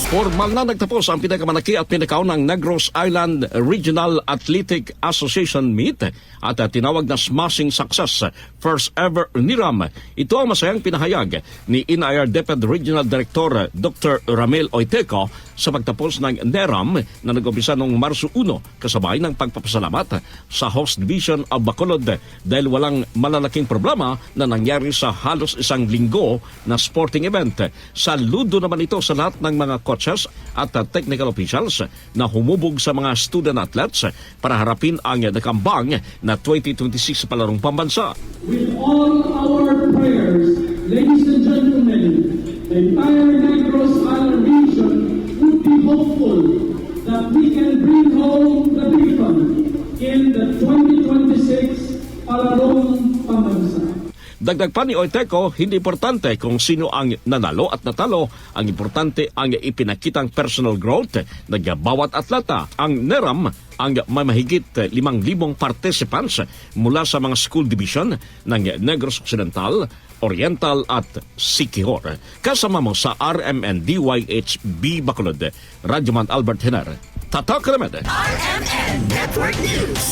Formal na nagtapos ang pinakamalaki at pinakaunang Negros Island Regional Athletic Association Meet at tinawag na smashing success, first ever NIRAM. Ito ang masayang pinahayag ni INAIR DepEd Regional Director Dr. Ramel Oiteco sa pagtapos ng NERAM na nag-umpisa noong Marso 1 kasabay ng pagpapasalamat sa host division of Bacolod dahil walang malalaking problema na nangyari sa halos isang linggo na sporting event. Saludo naman ito sa lahat ng mga coaches at technical officials na humubog sa mga student athletes para harapin ang nakambang na 2026 palarong pambansa. With all our prayers, ladies and gentlemen, the entire Negros Island region would be hopeful that we can bring home the beacon in the 2026 palarong pambansa. Dagdag pa ni Oiteco, hindi importante kung sino ang nanalo at natalo. Ang importante ang ipinakitang personal growth ng bawat atleta. Ang NERAM ang may mahigit 5,000 participants mula sa mga school division ng Negros Occidental, Oriental at Siquijor. Kasama mo sa RMN DYHB Bacolod, Radyoman Albert Henar. Tatak Ramed. RMN Network News.